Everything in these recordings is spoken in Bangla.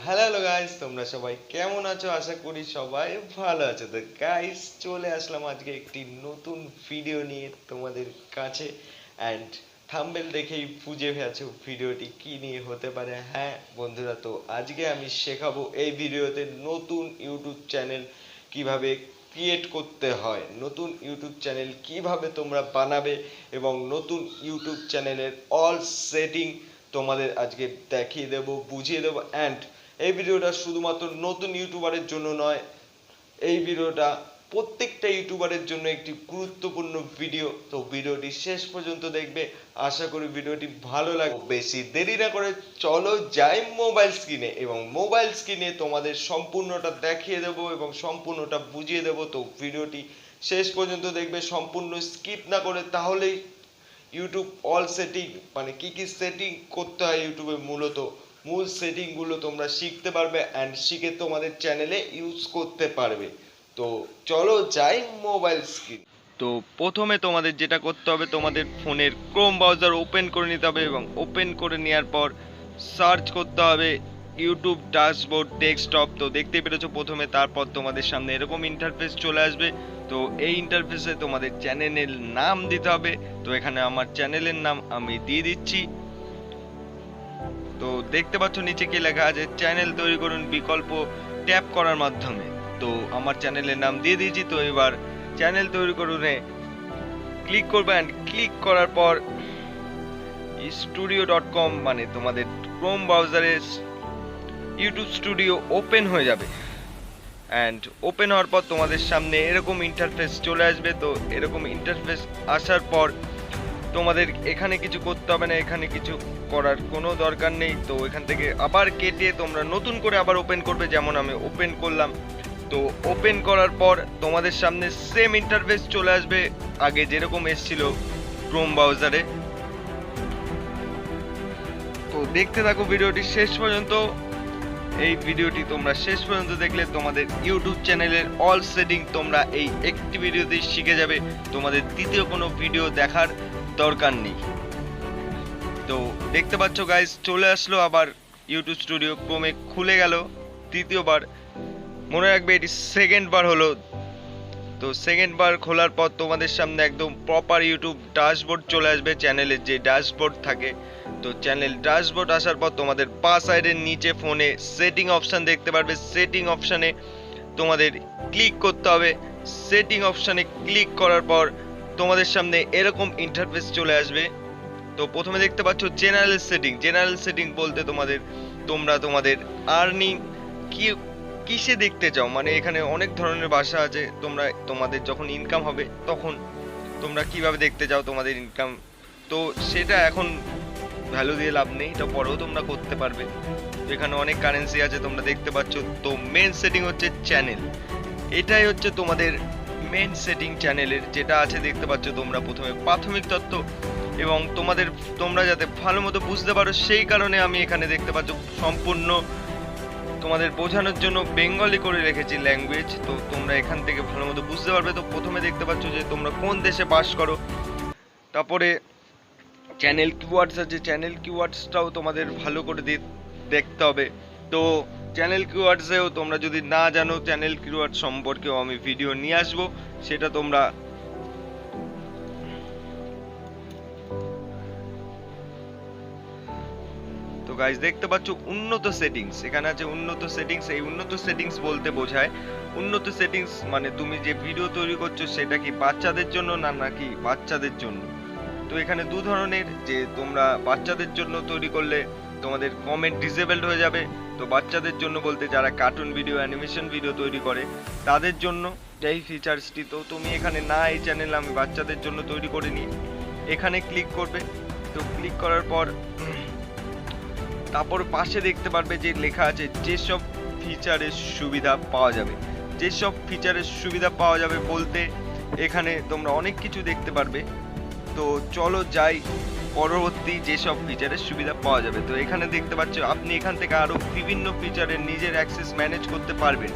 হ্যালো গাইস, তোমরা সবাই কেমন আছো? আশা করি সবাই ভালো আছো। তো গাইস, চলে আসলাম আজকে একটি নতুন ভিডিও নিয়ে তোমাদের কাছে। অ্যান্ড থাম্বনেল দেখেই বুঝে গেছো ভিডিওটি কি নিয়ে হতে পারে। হ্যাঁ বন্ধুরা, তো আজকে আমি শেখাবো এই ভিডিওতে নতুন ইউটিউব চ্যানেল কিভাবে ক্রিয়েট করতে হয়, নতুন ইউটিউব চ্যানেল কিভাবে তোমরা বানাবে, এবং নতুন ইউটিউব চ্যানেলের অল সেটিং তোমাদের আজকে দেখিয়ে দেবো, বুঝিয়ে দেবো। অ্যান্ড এই ভিডিওটা শুধুমাত্র নতুন ইউটিউবারের জন্য নয়, এই ভিডিওটা প্রত্যেকটা ইউটিউবারের জন্য একটি গুরুত্বপূর্ণ ভিডিও। তো ভিডিওটি শেষ পর্যন্ত দেখবে, আশা করি ভিডিওটি ভালো লাগবে। বেশি দেরি না করে চলো যাই মোবাইল স্ক্রিনে, এবং মোবাইল স্ক্রিনে তোমাদের সম্পূর্ণটা দেখিয়ে দেবো এবং সম্পূর্ণটা বুঝিয়ে দেবো। তো ভিডিওটি শেষ পর্যন্ত দেখবে, সম্পূর্ণ স্কিপ না করে, তাহলেই ইউটিউব অল সেটিং মানে কি কি সেটিং করতে হয় ইউটিউবে, মূল সেটিংগুলো তোমরা শিখতে পারবে অ্যান্ড শিখে তোমাদের চ্যানেলে ইউজ করতে পারবে। তো চলো যাই মোবাইল স্ক্রিন। তো প্রথমে তোমাদের যেটা করতে হবে, তোমাদের ফোনের ক্রোম ব্রাউজার ওপেন করে নিতে হবে, এবং ওপেন করে নেওয়ার পর সার্চ করতে হবে ইউটিউব ড্যাশবোর্ড ডেস্কটপ। তো দেখতেই পেরেছো প্রথমে, তারপর তোমাদের সামনে এরকম ইন্টারফেস চলে আসবে। তো এই ইন্টারফেসে তোমাদের চ্যানেলের নাম দিতে হবে। তো এখানে আমার চ্যানেলের নাম আমি দিয়ে দিচ্ছি। তো দেখতে পাচ্ছ নিচে কি লেখা আছে, চ্যানেল তৈরি করুন বিকল্প ট্যাপ করার মাধ্যমে। তো আমার চ্যানেলের নাম দিয়ে দিয়েছি। তো এবার চ্যানেল তৈরি করুনে ক্লিক করবে, অ্যান্ড ক্লিক করার পর studio.com মানে তোমাদের ক্রোম ব্রাউজারে ইউটিউব স্টুডিও ওপেন হয়ে যাবে। অ্যান্ড ওপেন হওয়ার পর তোমাদের সামনে এরকম ইন্টারফেস চলে আসবে। তো এরকম ইন্টারফেস আসার পর তোমাদের এখানে কিছু করতে হবে না, এখানে কিছু করার কোনো দরকার নেই। তো এখান থেকে আবার কেটে তোমরা নতুন করে আবার ওপেন করবে, যেমন আমি ওপেন করলাম। তো ওপেন করার পর তোমাদের সামনে সেম ইন্টারফেস চলে আসবে, আগে যেরকম এসেছিল ক্রোম ব্রাউজারে। তো দেখতে থাকো ভিডিওটি শেষ পর্যন্ত। এই ভিডিওটি তোমরা শেষ পর্যন্ত দেখলে তোমাদের ইউটিউব চ্যানেলের অল সেটিং তোমরা এই একটি ভিডিওতেই শিখে যাবে, তোমাদের দ্বিতীয় কোনো ভিডিও দেখার দরকার নেই। তো দেখতে পাচ্ছ গাইস, চলে আসলো আবার ইউটিউব স্টুডিও, ক্রোমে খুলে গেল তৃতীয়বার। মনে রাখবে এটি সেকেন্ড বার হলো। তো সেকেন্ড বার খোলার পর তোমাদের সামনে একদম প্রপার ইউটিউব ড্যাশবোর্ড চলে আসবে, চ্যানেলের যে ড্যাশবোর্ড থাকে। তো চ্যানেল ড্যাশবোর্ড আসার পর তোমাদের বাঁ সাইডের নিচে ফোনে সেটিং অপশান দেখতে পারবে। সেটিং অপশানে তোমাদের ক্লিক করতে হবে। সেটিং অপশানে ক্লিক করার পর তোমাদের সামনে এরকম ইন্টারফেস চলে আসবে। তো প্রথমে দেখতে পাচ্ছ জেনারেল সেটিং। জেনারেল সেটিং বলতে তোমরা তোমাদের আর্নিং কিসে দেখতে চাও, মানে এখানে অনেক ধরনের ভাষা আছে। তোমাদের যখন ইনকাম হবে তখন তোমরা কিভাবে দেখতে চাও তোমাদের ইনকাম, তো সেটা এখন ভ্যালু দিয়ে লাভ নেই, এটা পরেও তোমরা করতে পারবে। এখানে অনেক কারেন্সি আছে তোমরা দেখতে পাচ্ছ। তো মেন সেটিং হচ্ছে চ্যানেল, এটাই হচ্ছে তোমাদের মেন সেটিং চ্যানেলের, যেটা আছে দেখতে পাচ্ছ তোমরা প্রথমে প্রাথমিক তথ্য, এবং তোমরা যাতে ভালো মতো বুঝতে পারো সেই কারণে আমি এখানে দেখতে পাচ্ছ সম্পূর্ণ তোমাদের বোঝানোর জন্য বেঙ্গলি করে রেখেছি ল্যাঙ্গুয়েজ। তো তোমরা এখান থেকে ভালো মতো বুঝতে পারবে। তো প্রথমে দেখতে পাচ্ছ যে তোমরা কোন দেশে বাস করো, তারপরে চ্যানেল কিওয়ার্ডস আছে, চ্যানেল কিওয়ার্ডসটাও তোমাদের ভালো করে দেখতে হবে। তো চ্যানেল কিওয়ার্ডসেও তোমরা যদি না জানো, চ্যানেল কিওয়ার্ড সম্পর্কেও আমি ভিডিও নিয়ে আসবো, সেটা তোমরা তো গাইস দেখতে পাচ্ছ উন্নত সেটিংস, এখানে আছে উন্নত সেটিংস। এই উন্নত সেটিংস বলতে বোঝায়, উন্নত সেটিংস মানে তুমি যে ভিডিও তৈরি করছো সেটা কি বাচ্চাদের জন্য নাকি বাচ্চাদের জন্য। তো এখানে দু ধরনের, যে তোমরা বাচ্চাদের জন্য তৈরি করলে তোমাদের কমেন্ট ডিসেবলড হয়ে যাবে। তো বাচ্চাদের জন্য বলতে যারা কার্টুন ভিডিও, অ্যানিমেশন ভিডিও তৈরি করে তাদের জন্য এই ফিচার্সটি। তো তুমি এখানে না, এই চ্যানেল আমি বাচ্চাদের জন্য তৈরি করে নিই, এখানে ক্লিক করবে। তো ক্লিক করার পর তারপর পাশে দেখতে পারবে যে লেখা আছে যেসব ফিচারের সুবিধা পাওয়া যাবে। যেসব ফিচারের সুবিধা পাওয়া যাবে বলতে এখানে তোমরা অনেক কিছু দেখতে পারবে। তো চলো যাই পরবর্তী যেসব ফিচারের সুবিধা পাওয়া যাবে। তো এখানে দেখতে পাচ্ছ আপনি এখান থেকে আরো বিভিন্ন ফিচারের নিজের অ্যাক্সেস ম্যানেজ করতে পারবেন।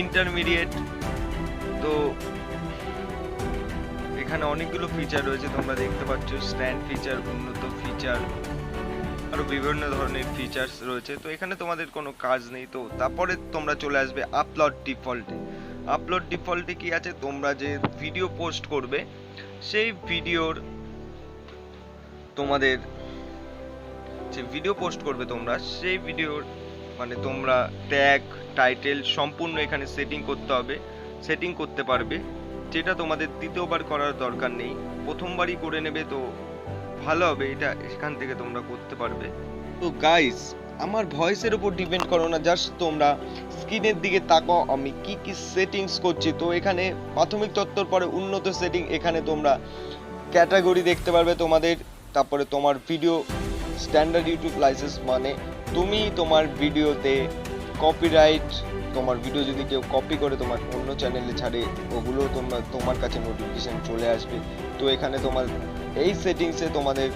ইন্টারমিডিয়েট, তো এখানে অনেকগুলো ফিচার রয়েছে তোমরা দেখতে পাচ্ছ, স্ট্যান্ড ফিচার, উন্নত ফিচার, আরও বিভিন্ন ধরনের ফিচার্স রয়েছে। তো এখানে তোমাদের কোনো কাজ নেই। তো তারপরে তোমরা চলে আসবে আপলোড ডিফল্টে। আপলোড ডিফল্টে কি আছে, তোমরা যে ভিডিও পোস্ট করবে সেই ভিডিওর তোমাদের যে ভিডিও পোস্ট করবে তোমরা সেই ভিডিওর মানে তোমরা ট্যাগ টাইটেল সম্পূর্ণ এখানে সেটিং করতে হবে, সেটিং করতে পারবে, যেটা তোমাদের দ্বিতীয়বার করার দরকার নেই, প্রথমবারই করে নেবে। তো ভালো হবে, এটা এখান থেকে তোমরা করতে পারবে। তো গাইস, আমার ভয়েসের উপর ডিপেন্ড করো না, জাস্ট তোমরা স্ক্রিনের দিকে তাকাও আমি কি কি সেটিংস করছি। তো এখানে প্রাথমিক তত্ত্বর পরে উন্নত সেটিং, এখানে তোমরা ক্যাটাগরি দেখতে পারবে তোমাদের, তারপরে তোমার ভিডিও স্ট্যান্ডার্ড ইউটিউব লাইসেন্স, মানে তুমি তোমার ভিডিওতে কপিরাইট, তোমার ভিডিও যদি কেউ কপি করে তোমার অন্য চ্যানেলে ছাড়ে ওগুলো তোমার কাছে নোটিফিকেশন চলে আসবে। তো এখানে তোমার এই সেটিংসে তোমাদের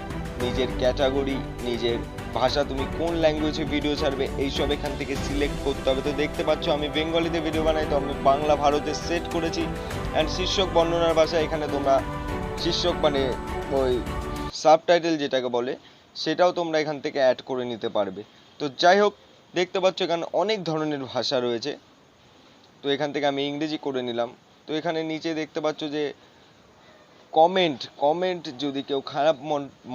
নিজের ক্যাটাগরি, নিজের ভাষা, তুমি কোন ল্যাঙ্গুয়েজে ভিডিও ছাড়বে এইসব এখান থেকে সিলেক্ট করতে হবে। তো দেখতে পাচ্ছ আমি বেঙ্গলিতে ভিডিও বানাই, তো আমি বাংলা ভারতে সেট করেছি। অ্যান্ড শীর্ষক বর্ণনার ভাষা, এখানে তোমরা শীর্ষক মানে ওই সাবটাইটেল যেটাকে বলে সেটাও তোমরা এখান থেকে অ্যাড করে নিতে পারবে। তো যাই হোক, দেখতে পাচ্ছ এখানে অনেক ধরনের ভাষা রয়েছে। তো এখান থেকে আমি ইংরেজি করে নিলাম। তো এখানে নিচে দেখতে পাচ্ছ যে কমেন্ট যদি কেউ খারাপ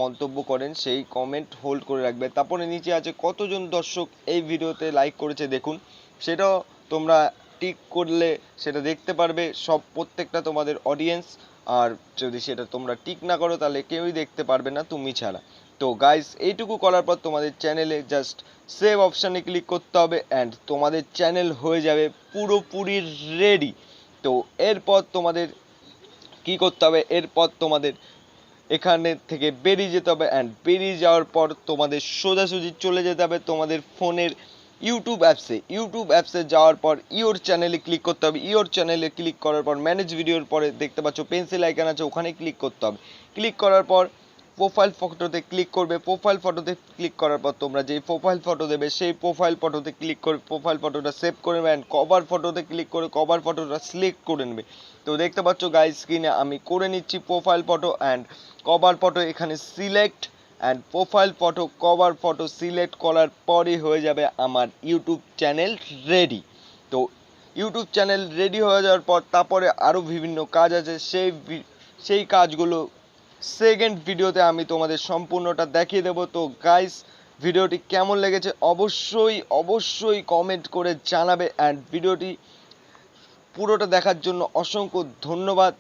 মন্তব্য করেন সেই কমেন্ট হোল্ড করে রাখবে। তারপরে নিচে আছে কতজন দর্শক এই ভিডিওতে লাইক করেছে দেখুন, সেটাও তোমরা টিক করলে সেটা দেখতে পারবে সব প্রত্যেকটা তোমাদের অডিয়েন্স। আর যদি সেটা তোমরা টিক না করো তাহলে কেউই দেখতে পারবে না তুমি ছাড়া। তো গাইস, এইটুকু করার পর তোমাদের চ্যানেলে জাস্ট সেভ অপশানে ক্লিক করতে হবে অ্যান্ড তোমাদের চ্যানেল হয়ে যাবে পুরোপুরি রেডি। তো এরপর তোমাদের কি করতে হবে, এরপর তোমাদের এখানে থেকে বেরিয়ে যেতে হবে অ্যান্ড বেরিয়ে যাওয়ার পর তোমাদের সোজাসুজি চলে যেতে হবে তোমাদের ফোনের ইউটিউব অ্যাপসে যাওয়ার পর ইওর চ্যানেলে ক্লিক করতে হবে। ইওর চ্যানেলে ক্লিক করার পর ম্যানেজ ভিডিওর পরে দেখতে পাচ্ছ পেন্সিল আইকন আছে, ওখানে ক্লিক করতে হবে। ক্লিক করার পর প্রোফাইল ফটোতে ক্লিক করবে। প্রোফাইল ফটোতে ক্লিক করার পর তোমরা যেই প্রোফাইল ফটো দেবে সেই প্রোফাইল ফটোতে ক্লিক করে প্রোফাইল ফটোটা সেভ করে নেবে অ্যান্ড কভার ফটোতে ক্লিক করে কভার ফটোটা সিলেক্ট করে নেবে। তো দেখতে পাচ্ছ গাইস স্ক্রিনে আমি করে নিচ্ছি profile photo and cover photo, এখানে select and profile photo cover photo select করার পরই হয়ে যাবে আমার ইউটিউব চ্যানেল রেডি। তো ইউটিউব চ্যানেল রেডি হয়ে যাওয়ার পর তারপরে আরও বিভিন্ন কাজ আছে, সেই কাজগুলো সেকেন্ড ভিডিওতে আমি তোমাদের সম্পূর্ণটা দেখিয়ে দেবো। তো গাইস, ভিডিওটি কেমন লেগেছে অবশ্যই কমেন্ট করে জানাবে অ্যান্ড ভিডিওটি পুরোটা দেখার জন্য অসংখ্য ধন্যবাদ।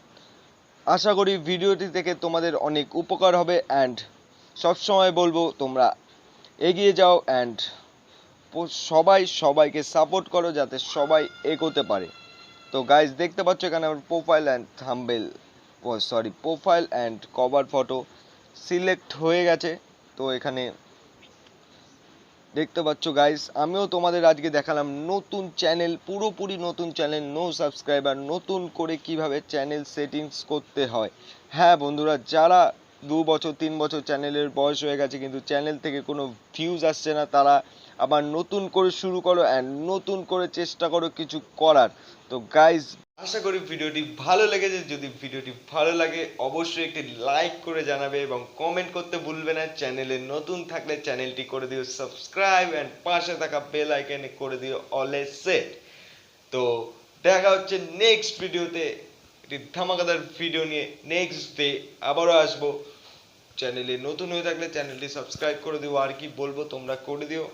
আশা করি ভিডিওটি থেকে তোমাদের অনেক উপকার হবে অ্যান্ড সবসময় বলবো তোমরা এগিয়ে যাও অ্যান্ড সবাইকে সাপোর্ট করো যাতে সবাই এগোতে পারে। তো গাইস, দেখতে পাচ্ছ এখানে আমার profile and cover photo select হয়ে গেছে। তো এখানে দেখতে পাচ্ছ গাইস, আমিও তোমাদের আজকে দেখালাম নতুন চ্যানেল, পুরোপুরি নতুন চ্যানেল, নো সাবস্ক্রাইবার, নতুন করে কিভাবে চ্যানেল সেটিংস করতে হয়। হ্যাঁ বন্ধুরা, যারা 2 বছর 3 বছর চ্যানেলের বয়স হয়ে গেছে কিন্তু চ্যানেল থেকে কোনো ভিউজ আসছে না, তারা আবার নতুন করে শুরু করো অ্যান্ড নতুন করে চেষ্টা করো কিছু করার। তো গাইস, আশা করি ভিডিওটি ভালো লেগেছে। যদি ভিডিওটি ভালো লাগে অবশ্যই একটি লাইক করে জানাবে এবং কমেন্ট করতে ভুলবে না। চ্যানেলে নতুন থাকলে চ্যানেলটি করে দিও সাবস্ক্রাইব অ্যান্ড পাশে থাকা বেল আইকনে করে দিও অলে সেট। তো দেখা হচ্ছে নেক্সট ভিডিওতে একটি ধামাকাদার ভিডিও নিয়ে। নেক্সট ডে আবারও আসবো। চ্যানেলে নতুন হয়ে থাকলে চ্যানেলটি সাবস্ক্রাইব করে দিও, আর কি বলবো তোমরা করে দিও।